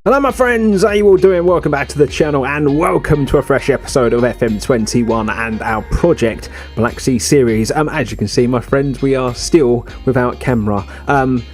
Hello my friends, how you all doing? Welcome back to the channel and welcome to a fresh episode of FM21 and our Project Black Sea series. As you can see my friends, we are still without camera.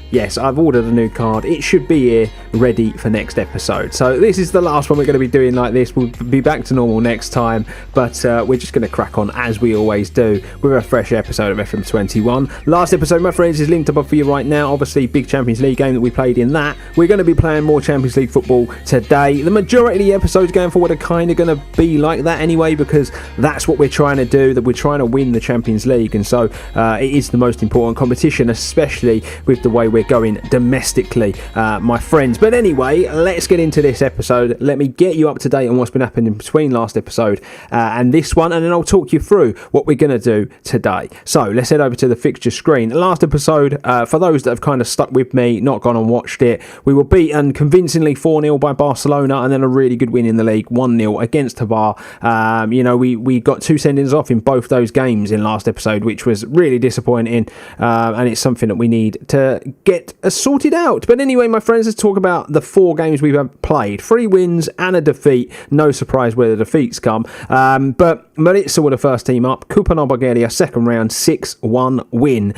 Yes, I've ordered a new card. It should be here ready for next episode. So this is the last one we're going to be doing like this. We'll be back to normal next time, but we're just going to crack on as we always do with a fresh episode of FM21. Last episode, my friends, is linked above for you right now. Obviously, big Champions League game that we played in that. We're going to be playing more Champions League football today. The majority of the episodes going forward are kind of going to be like that anyway, because that's what we're trying to do, that we're trying to win the Champions League, and so it is the most important competition, especially with the way we're going domestically, my friends. But anyway, let's get into this episode. Let me get you up to date on what's been happening between last episode and this one, and then I'll talk you through what we're going to do today. So let's head over to the fixture screen. Last episode, for those that have kind of stuck with me, not gone and watched it, we were beaten convincingly 4-0 by Barcelona, and then a really good win in the league, 1-0 against Tabar. We got 2 sendings off in both those games in last episode, which was really disappointing, and it's something that we need to get sorted out. But anyway, my friends, let's talk about the 4 games we've played. 3 wins and a defeat. No surprise where the defeats come. But Maritsa were the first team up. Kupana Bulgaria, second round, 6-1 win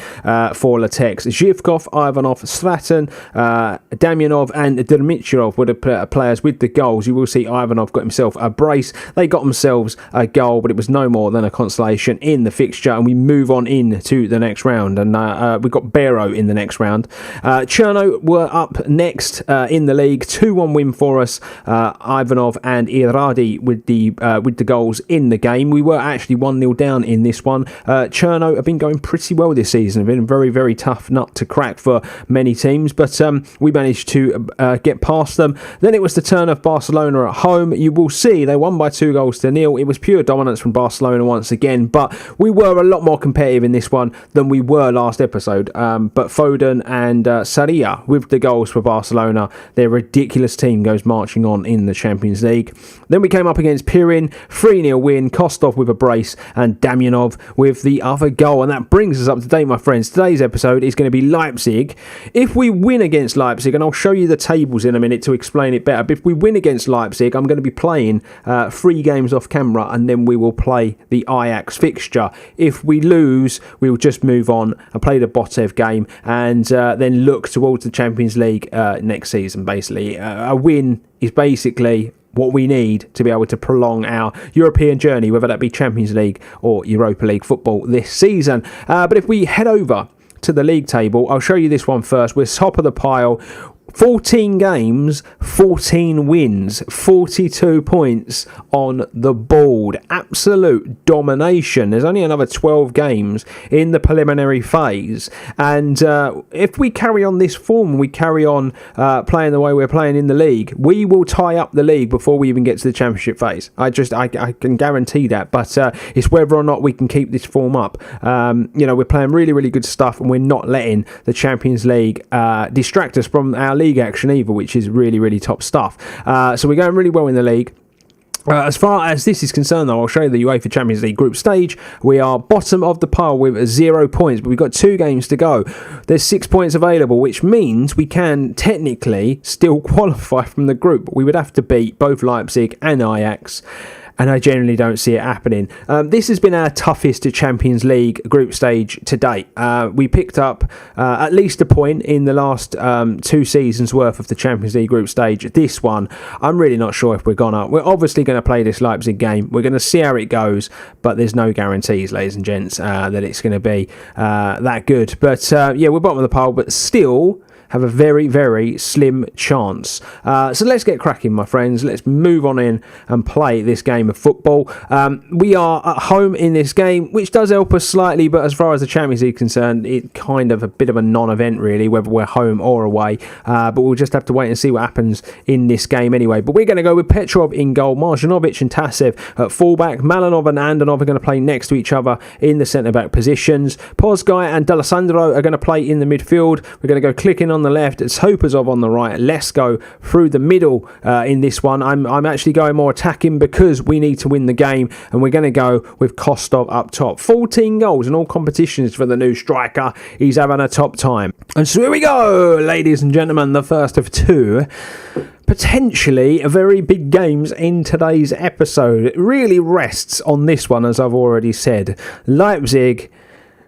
for Litex. Zhivkov, Ivanov, Stratton, Damyanov and Dmitrov were the players with the goals. You will see Ivanov got himself a brace. They got themselves a goal, but it was no more than a consolation in the fixture, and we move on into the next round. And we got Barrow in the next round. Cherno were up next in the league, 2-1 win for us. Ivanov and Iradi with the goals in the game. We were actually 1-0 down in this one. Cherno have been going pretty well this season. Have been a very, very tough nut to crack for many teams, but we managed to get past them. Then it was the turn of Barcelona at home. You will see they won by 2-0. It was pure dominance from Barcelona once again, but we were a lot more competitive in this one than we were last episode. But Foden and Sarria with the goals for Barcelona. Their ridiculous team goes marching on in the Champions League. Then we came up against Pirin, 3-0 win, Kostov with a brace and Damyanov with the other goal. And that brings us up to date, my friends. Today's episode is going to be Leipzig. If we win against Leipzig, and I'll show you the tables in a minute to explain it better, but if we win against Leipzig, I'm going to be playing 3 games off camera, and then we will play the Ajax fixture. If we lose, we will just move on and play the Botev game, and then look towards the Champions League next season. Basically, a win is basically what we need to be able to prolong our European journey, whether that be Champions League or Europa League football this season. But if we head over to the league table, I'll show you this one first. We're top of the pile. 14 games, 14 wins, 42 points on the board. Absolute domination. There's only another 12 games in the preliminary phase. And if we carry on this form, we carry on playing the way we're playing in the league, we will tie up the league before we even get to the championship phase. I can guarantee that. But it's whether or not we can keep this form up. We're playing really, really good stuff, and we're not letting the Champions League distract us from our league action either, which is really, really top stuff. So we're going really well in the league. As far as this is concerned, though, I'll show you the UEFA Champions League group stage. We are bottom of the pile with 0 points, but we've got 2 games to go. There's 6 points available, which means we can technically still qualify from the group. We would have to beat both Leipzig and Ajax, and I generally don't see it happening. This has been our toughest Champions League group stage to date. We picked up at least a point in the last 2 seasons worth of the Champions League group stage. This one, I'm really not sure if we're we're obviously going to play this Leipzig game. We're going to see how it goes, but there's no guarantees, ladies and gents, that it's going to be that good. But we're bottom of the pile, but still have a very, very slim chance. So let's get cracking, my friends. Let's move on in and play this game of football. We are at home in this game, which does help us slightly, but as far as the Champions League is concerned, it's kind of a bit of a non-event, really, whether we're home or away. But we'll just have to wait and see what happens in this game anyway. But we're going to go with Petrov in goal, Marjanovic and Tasev at fullback. Malinov and Andanov are going to play next to each other in the centre-back positions. Pozgai and D'Alessandro are going to play in the midfield. We're going to go clicking on on the left, Topazov on the right. Let's go through the middle in this one. I'm actually going more attacking because we need to win the game, and we're going to go with Kostov up top. 14 goals in all competitions for the new striker. He's having a top time. And so here we go, ladies and gentlemen, the first of two potentially very big games in today's episode. It really rests on this one, as I've already said. Leipzig,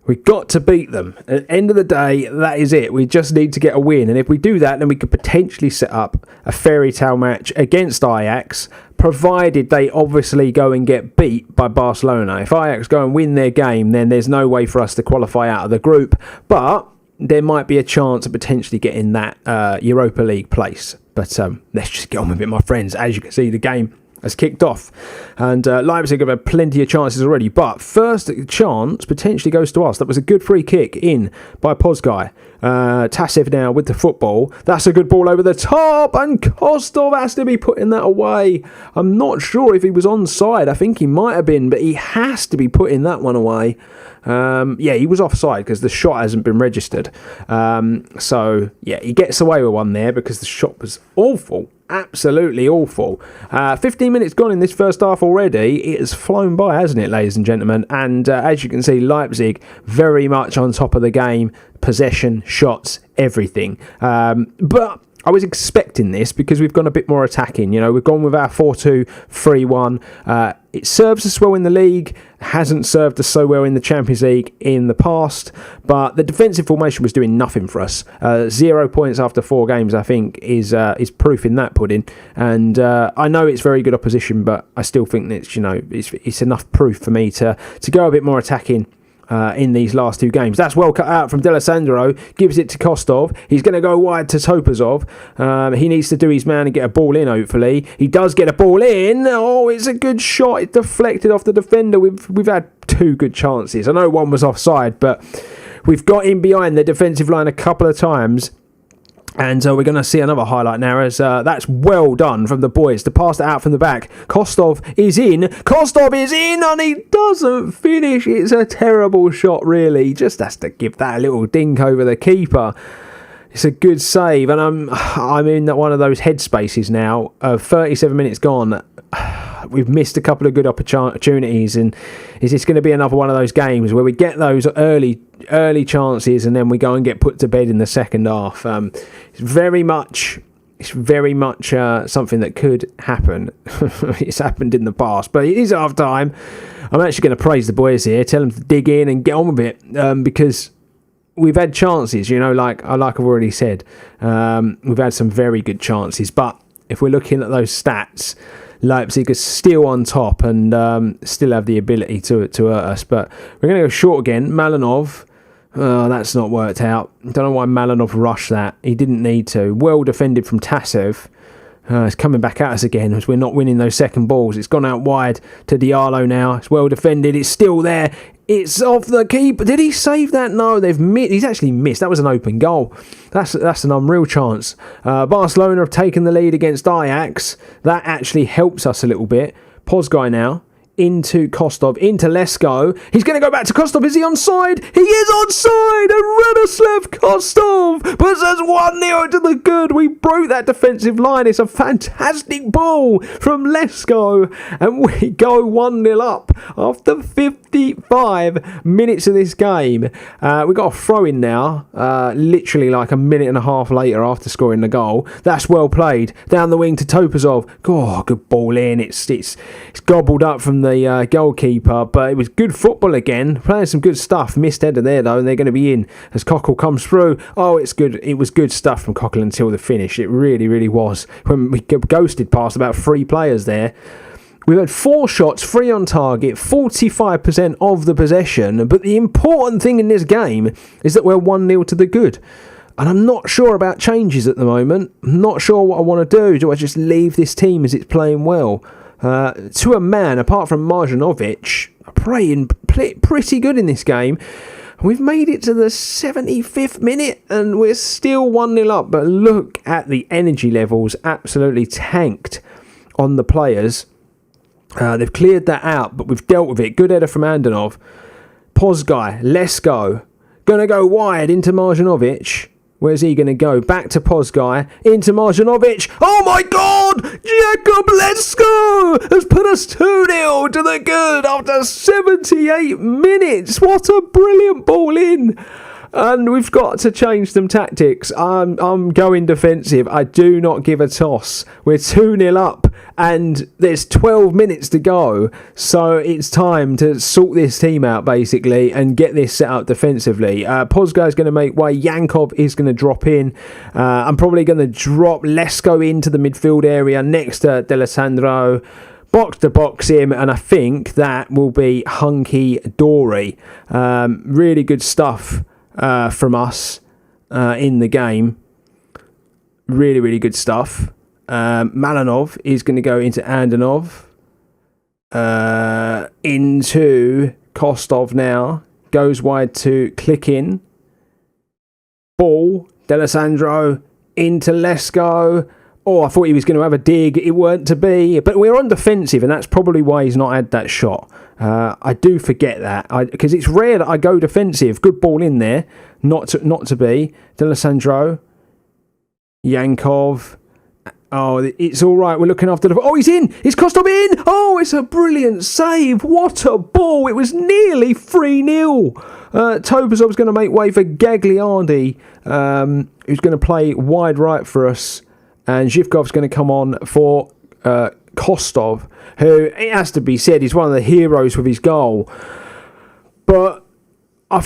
we've got to beat them. At the end of the day, that is it. We just need to get a win. And if we do that, then we could potentially set up a fairy tale match against Ajax, provided they obviously go and get beat by Barcelona. If Ajax go and win their game, then there's no way for us to qualify out of the group. But there might be a chance of potentially getting that Europa League place. But let's just get on with it, my friends. As you can see, the game has kicked off, and Leipzig have had plenty of chances already, but first chance potentially goes to us. That was a good free kick in by Pozgai. Tasev now with the football. That's a good ball over the top, and Kostov has to be putting that away. I'm not sure if he was onside. I think he might have been, but he has to be putting that one away. Yeah, he was offside because the shot hasn't been registered. So yeah, he gets away with one there because the shot was awful. Absolutely awful. 15 minutes gone in this first half already. It has flown by, hasn't it, ladies and gentlemen? And as you can see, Leipzig very much on top of the game. Possession, shots, everything. But I was expecting this because we've gone a bit more attacking. You know, we've gone with our 4-2-3-1. It serves us well in the league. Hasn't served us so well in the Champions League in the past. But the defensive formation was doing nothing for us. 0 points after 4 games, I think, is proof in that pudding. And I know it's very good opposition, but I still think that it's enough proof for me to go a bit more attacking. In these last 2 games. That's well cut out from D'Alessandro. Gives it to Kostov. He's going to go wide to Topazov. He needs to do his man and get a ball in, hopefully. He does get a ball in. Oh, it's a good shot. It deflected off the defender. We've had 2 good chances. I know one was offside, but we've got in behind the defensive line a couple of times. And we're going to see another highlight now as that's well done from the boys to pass it out from the back. Kostov is in, and he doesn't finish. It's a terrible shot, really. He just has to give that a little dink over the keeper. It's a good save, and I'm in one of those headspaces now. 37 minutes gone. We've missed a couple of good opportunities, and is this going to be another one of those games where we get those early chances and then we go and get put to bed in the second half? It's very much something that could happen. It's happened in the past, but it is half time. I'm actually going to praise the boys here, tell them to dig in and get on with it, because we've had chances, like I've already said. We've had some very good chances, but if we're looking at those stats, Leipzig is still on top and still have the ability to hurt us. But we're going to go short again. Malinov, that's not worked out. I don't know why Malinov rushed that. He didn't need to. Well defended from Tasev. It's coming back at us again as we're not winning those second balls. It's gone out wide to Diallo now. It's well defended. It's still there. It's off the keeper. Did he save that? No, they've missed. He's actually missed. That was an open goal. That's an unreal chance. Barcelona have taken the lead against Ajax. That actually helps us a little bit. Pozgai now. Into Kostov, into Lesko. He's going to go back to Kostov. Is he onside? He is onside! And Radoslav Kostov puts us 1-0 to the good. We broke that defensive line. It's a fantastic ball from Lesko. And we go 1-0 up after 55 minutes of this game. We got a throw in now, literally like a minute and a half later after scoring the goal. That's well played. Down the wing to Topazov. Oh, good ball in. It's gobbled up from the goalkeeper, but it was good football again, playing some good stuff. Missed header there though, and they're going to be in as Cockle comes through. Oh, it's good. It was good stuff from Cockle until the finish. It really was. When we ghosted past about 3 players there. We've had 4 shots, 3 on target, 45% of the possession, but the important thing in this game is that we're 1-0 to the good. And I'm not sure about changes at the moment. I'm not sure what I want to do. Do I just leave this team as it's playing well? To a man, apart from Marjanovic, playing pretty good in this game. We've made it to the 75th minute and we're still 1-0 up. But look at the energy levels, absolutely tanked on the players. They've cleared that out, but we've dealt with it. Good header from Andanov. Pozgai, Lesko, going to go wide into Marjanovic. Where's he going to go? Back to Pozgai, into Marjanovic. Oh my God! Jakub Lesko has put us 2-0 to the good after 78 minutes. What a brilliant ball in. And we've got to change some tactics. I'm going defensive. I do not give a toss. We're 2-0 up and there's 12 minutes to go. So it's time to sort this team out, basically, and get this set up defensively. Pozga is going to make way. Yankov is going to drop in. I'm probably going to drop Lesko into the midfield area next to D'Alessandro. Box to box him, and I think that will be hunky-dory. Really good stuff from us in the game. Really, really good stuff. Malanov is going to go into Andanov. Into Kostov now. Goes wide to Klikin. Ball. D'Alessandro into Lesko. Oh, I thought he was going to have a dig. It weren't to be. But we're on defensive, and that's probably why he's not had that shot. I do forget that. Because it's rare that I go defensive. Good ball in there. Not to be. D'Alessandro. Yankov. Oh, it's all right. We're looking after the... Oh, he's in. It's Kostov in. Oh, it's a brilliant save. What a ball. It was nearly 3-0. Topazov's going to make way for Gagliardi, who's going to play wide right for us. And Zhivkov's going to come on for Kostov, who, it has to be said, is one of the heroes with his goal. But I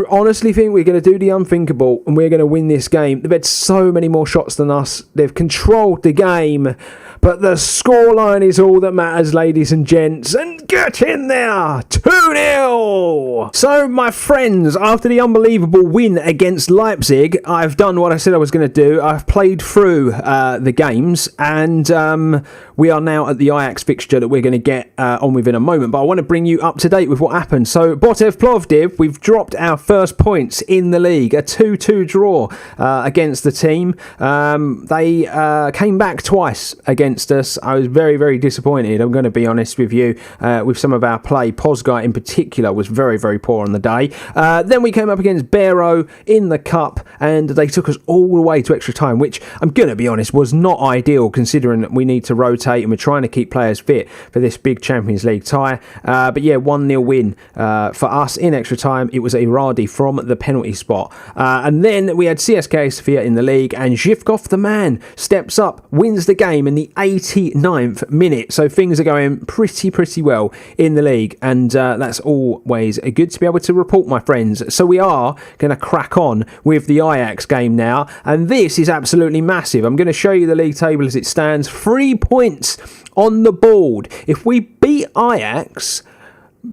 honestly think we're going to do the unthinkable and we're going to win this game. They've had so many more shots than us. They've controlled the game. But the scoreline is all that matters, ladies and gents. And get in there! 2-0! So, my friends, after the unbelievable win against Leipzig, I've done what I said I was going to do. I've played through the games, and we are now at the Ajax fixture that we're going to get on with in a moment. But I want to bring you up to date with what happened. So, Botev Plovdiv, we've dropped our first points in the league. A 2-2 draw against the team. They came back twice against us. I was very, very disappointed. I'm going to be honest with you with some of our play. Pozgai in particular was very, very poor on the day. Then we came up against Barrow in the cup and they took us all the way to extra time, which I'm going to be honest was not ideal considering that we need to rotate and we're trying to keep players fit for this big Champions League tie. But yeah, 1-0 win for us in extra time. It was Iradi from the penalty spot. And then we had CSKA Sofia in the league and Zhivkov, the man, steps up, wins the game in the 89th minute. So things are going pretty well in the league, and that's always good to be able to report, my friends. So we are going to crack on with the Ajax game now, and this is absolutely massive. I'm going to show you the league table as it stands. 3 points on the board. If we beat Ajax,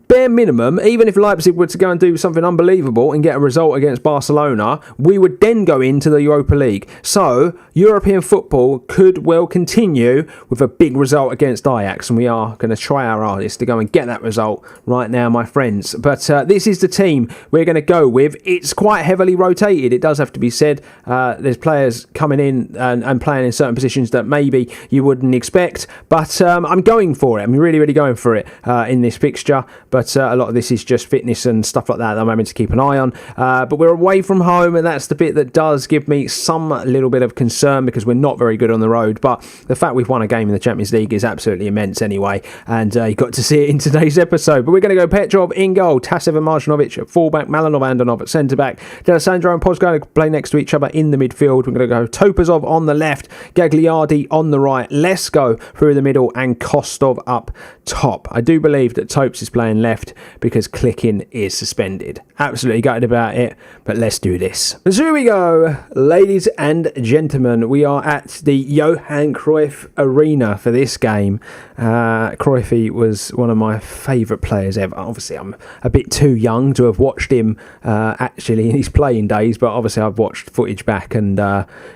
bare minimum, even if Leipzig were to go and do something unbelievable and get a result against Barcelona, we would then go into the Europa League. So, European football could well continue with a big result against Ajax, and we are going to try our hardest to go and get that result right now, my friends. But this is the team we're going to go with. It's quite heavily rotated, it does have to be said. There's players coming in and playing in certain positions that maybe you wouldn't expect, but I'm going for it. I'm really going for it in this fixture. But a lot of this is just fitness and stuff like that I'm having to keep an eye on. But we're away from home, and that's the bit that does give me some little bit of concern because we're not very good on the road. But the fact we've won a game in the Champions League is absolutely immense anyway. And you got to see it in today's episode. But we're going to go Petrov in goal, Tasev and Marjanovic at fullback, Malanov Andanov at centre-back, D'Alessandro and Pozgai play next to each other in the midfield. We're going to go Topazov on the left, Gagliardi on the right, Lesko through the middle, and Kostov up top. I do believe that Topes is playing left because Klikin is suspended. Absolutely gutted about it, but let's do this. So here we go, ladies and gentlemen. We are at the Johan Cruyff Arena for this game. Cruyffy was one of my favourite players ever. Obviously, I'm a bit too young to have watched him actually in his playing days, but obviously I've watched footage back and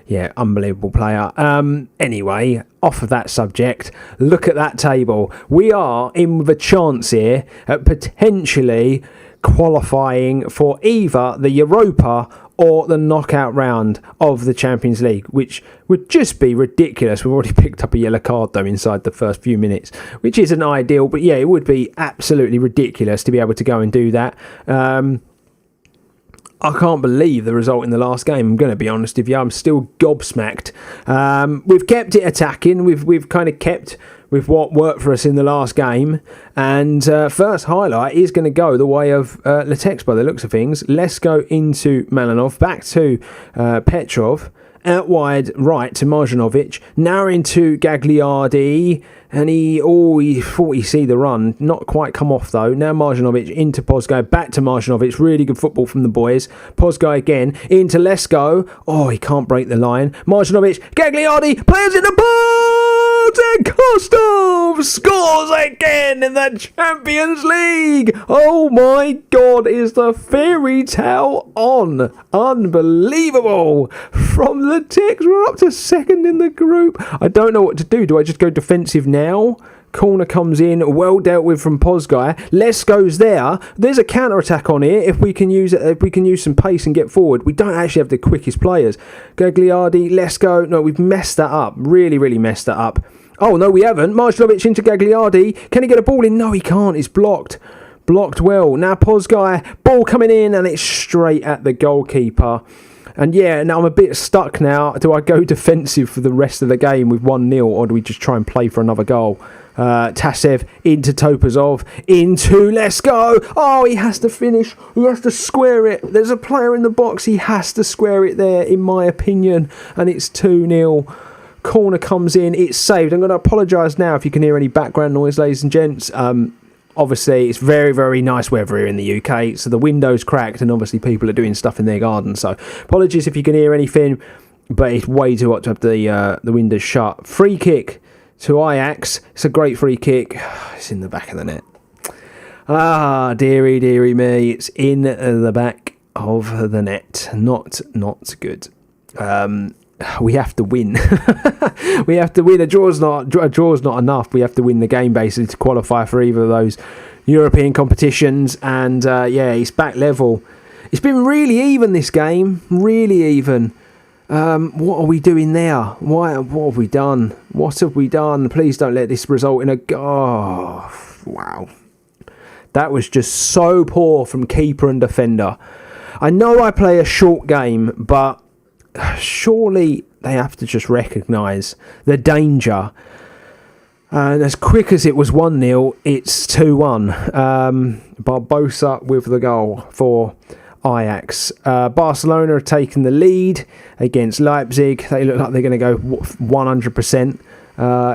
yeah, unbelievable player. Anyway, off of that subject, look at that table. We are in with a chance here at potentially qualifying for either the Europa or the knockout round of the Champions League, which would just be ridiculous. We've already picked up a yellow card though inside the first few minutes, which isn't ideal, but yeah, it would be absolutely ridiculous to be able to go and do that. I can't believe the result in the last game. I'm going to be honest with you. I'm still gobsmacked. We've kept it attacking. We've kind of kept with what worked for us in the last game. And first highlight is going to go the way of Litex by the looks of things. Let's go into Malinov, back to Petrov. Out wide right to Marjanovic, now into Gagliardi, and he thought he'd see the run, not quite come off though. Now Marjanovic into Pozgo, back to Marjanovic, really good football from the boys. Pozgo again, into Lesko, he can't break the line. Marjanovic, Gagliardi, players in the box, and Kostov scores again in the Champions League. Oh my God, is the fairy tale on? Unbelievable. From the Ticks, we're up to second in the group. I don't know what to do. Do I just go defensive now? Corner comes in, well dealt with from Pozguy. Lesko's there. There's a counter attack on here. If we can use it, if we can use some pace and get forward. We don't actually have the quickest players. Gagliardi, Lesko. No, we've messed that up. Really, really messed that up. Oh no, we haven't. Marjanovic into Gagliardi. Can he get a ball in? No, he can't. It's blocked. Blocked well. Now Pozguy, ball coming in, and it's straight at the goalkeeper. And yeah, now I'm a bit stuck now. Do I go defensive for the rest of the game with 1-0, or do we just try and play for another goal? Tasev into Topazov, into Lesko. Oh, he has to finish. He has to square it. There's a player in the box. He has to square it there, in my opinion. And it's 2-0. Corner comes in. It's saved. I'm going to apologise now if you can hear any background noise, ladies and gents. Obviously, it's very, very nice weather here in the UK, so the window's cracked, and obviously people are doing stuff in their garden. So apologies if you can hear anything, but it's way too hot to have the windows shut. Free kick to Ajax. It's a great free kick. It's in the back of the net. Ah, dearie, dearie me. It's in the back of the net. Not good. We have to win. We have to win. A draw's not enough. We have to win the game basically to qualify for either of those European competitions. And it's back level. It's been really even, this game. Really even. What are we doing there? What have we done? What have we done? Please don't let this result in a... Oh, wow. That was just so poor from keeper and defender. I know I play a short game, but surely they have to just recognise the danger. And as quick as it was 1-0, it's 2-1. Barbosa with the goal for Ajax. Barcelona have taken the lead against Leipzig. They look like they're going to go 100%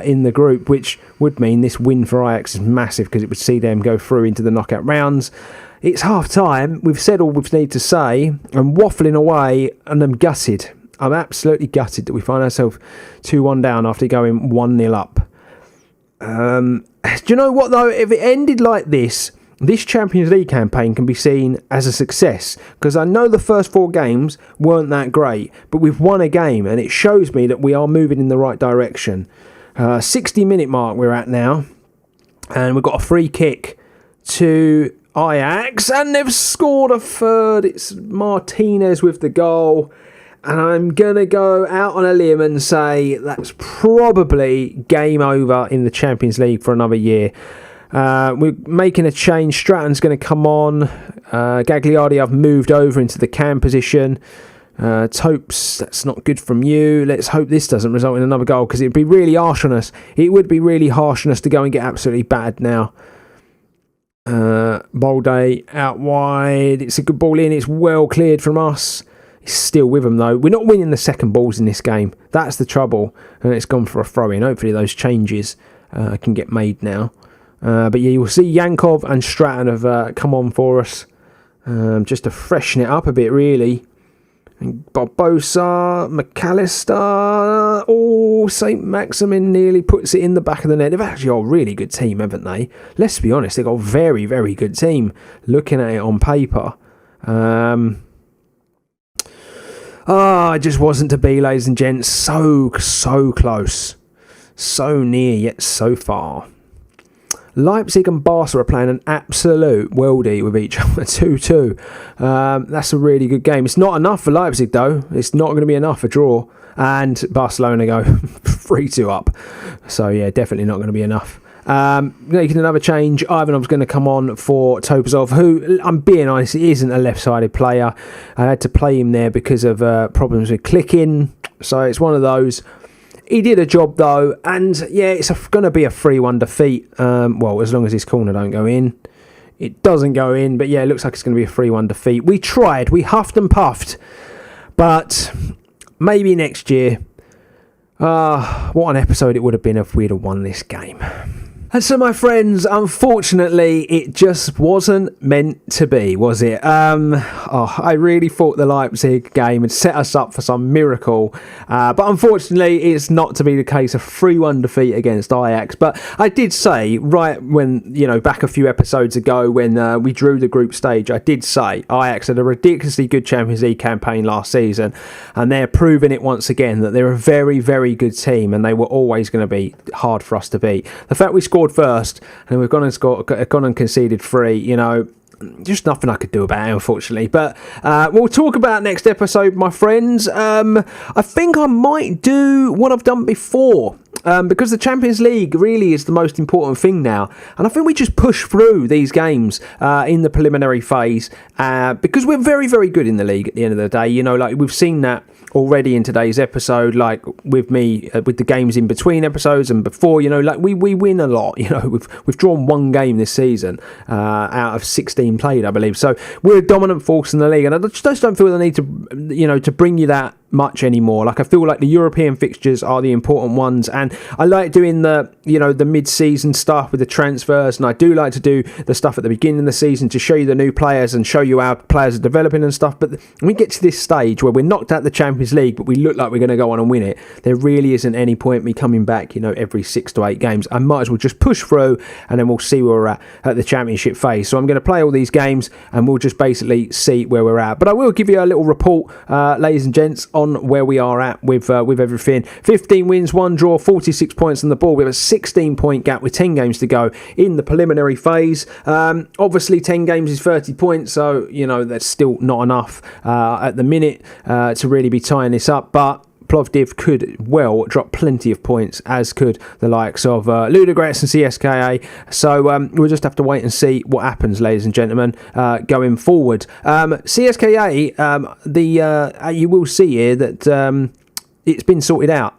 in the group, which would mean this win for Ajax is massive because it would see them go through into the knockout rounds. It's half time. We've said all we need to say. I'm waffling away and I'm gutted. I'm absolutely gutted that we find ourselves 2-1 down after going 1-0 up. Do you know what though? If it ended like this Champions League campaign can be seen as a success, because I know the first 4 games weren't that great, but we've won a game and it shows me that we are moving in the right direction. 60-minute mark we're at now, and we've got a free kick to Ajax, and they've scored a third. It's Martinez with the goal, and I'm going to go out on a limb and say that's probably game over in the Champions League for another year. We're making a change. Stratton's going to come on. Gagliardi, I've moved over into the cam position. Topes, that's not good from you. Let's hope this doesn't result in another goal, because it'd be really harsh on us. It would be really harsh on us to go and get absolutely battered now. Bolde out wide. It's a good ball in. It's well cleared from us. It's still with them though. We're not winning the second balls in this game. That's the trouble. And it's gone for a throw in. Hopefully those changes can get made now. But yeah, you'll see Yankov and Stratton have come on for us, just to freshen it up a bit, really. And Barbosa, McAllister, St. Maximin nearly puts it in the back of the net. They've actually got a really good team, haven't they? Let's be honest, they've got a very, very good team, looking at it on paper. It just wasn't to be, ladies and gents. So close. So near, yet so far. Leipzig and Barca are playing an absolute worldie with each other, 2-2. That's a really good game. It's not enough for Leipzig, though. It's not going to be enough, a draw. And Barcelona go 3-2 up. So, yeah, definitely not going to be enough. Making another change. Ivanov's going to come on for Topazov, who, I'm being honest, isn't a left-sided player. I had to play him there because of problems with clicking, so it's one of those. He did a job though, and yeah, it's going to be a 3-1 defeat. Well, as long as this corner don't go in. It doesn't go in, but yeah, it looks like it's going to be a 3-1 defeat. We tried, we huffed and puffed, but maybe next year. What an episode it would have been if we'd have won this game. And so, my friends, unfortunately, it just wasn't meant to be, was it? I really thought the Leipzig game had set us up for some miracle. But unfortunately, it's not to be the case. A 3-1 defeat against Ajax. But I did say, right when, back a few episodes ago when we drew the group stage, I did say Ajax had a ridiculously good Champions League campaign last season. And they're proving it once again that they're a very, very good team. And they were always going to be hard for us to beat. The fact we scored first and we've gone and conceded 3, just nothing I could do about it, unfortunately. But we'll talk about next episode, my friends. I think I might do what I've done before, because the Champions League really is the most important thing now, and I think we just push through these games in the preliminary phase, because we're very, very good in the league at the end of the day. Like we've seen that already in today's episode, like with me with the games in between episodes and before, like we win a lot. We've drawn 1 game this season out of 16 played, I believe. So we're a dominant force in the league, and I just don't feel the need to to bring you that much anymore. Like I feel like the European fixtures are the important ones, and I like doing the the mid-season stuff with the transfers, and I do like to do the stuff at the beginning of the season to show you the new players and show you how players are developing and stuff. But when we get to this stage where we're knocked out the Champions League but we look like we're going to go on and win it, there really isn't any point me coming back every 6 to 8 games. I might as well just push through, and then we'll see where we're at the championship phase. So I'm going to play all these games and we'll just basically see where we're at. But I will give you a little report, ladies and gents, on where we are at with everything. 15 wins, 1 draw, 46 points on the board. We have a 16-point gap with 10 games to go in the preliminary phase. Obviously 10 games is 30 points, so that's still not enough at the minute to really be tying this up, but Plovdiv could well drop plenty of points, as could the likes of Ludogorets and CSKA. So we'll just have to wait and see what happens, ladies and gentlemen, going forward. CSKA, you will see here that it's been sorted out.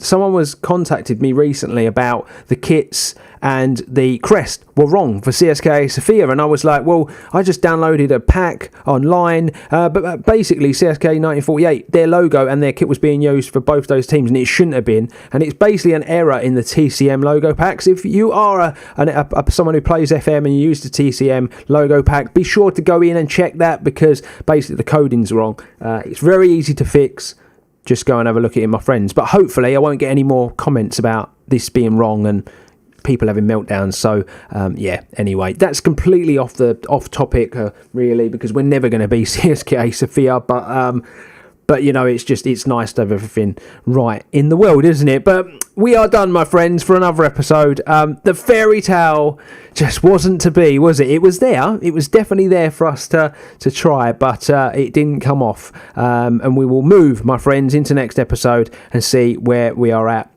Someone was contacted me recently about the kits and the crest were wrong for CSKA Sofia, and I was like, well, I just downloaded a pack online, but basically CSKA 1948, their logo and their kit was being used for both those teams, and it shouldn't have been, and it's basically an error in the TCM logo packs. If you are someone who plays FM and you use the TCM logo pack, be sure to go in and check that, because basically the coding's wrong. It's very easy to fix. Just go and have a look at it, my friends. But hopefully I won't get any more comments about this being wrong and people having meltdowns. So anyway, that's completely off topic, really, because we're never going to be CSKA Sofia. But it's nice to have everything right in the world, isn't it? But we are done, my friends, for another episode. The fairy tale just wasn't to be, was it? It was there. It was definitely there for us to try, but it didn't come off. And we will move, my friends, into next episode and see where we are at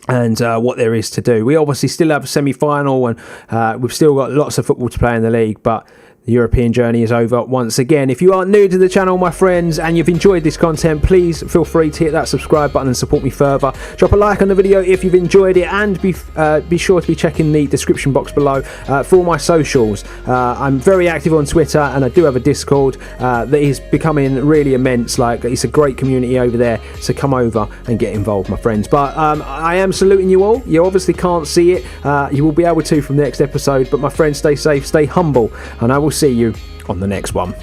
and what there is to do. We obviously still have a semi-final, and we've still got lots of football to play in the league, but the European journey is over once again. If you are new to the channel, my friends, and you've enjoyed this content, please feel free to hit that subscribe button and support me further. Drop a like on the video if you've enjoyed it, and be sure to be checking the description box below for all my socials. I'm very active on Twitter, and I do have a Discord that is becoming really immense. Like, it's a great community over there, so come over and get involved, my friends. But I am saluting you all. You obviously can't see it. You will be able to from the next episode, but my friends, stay safe, stay humble, and I will see you on the next one.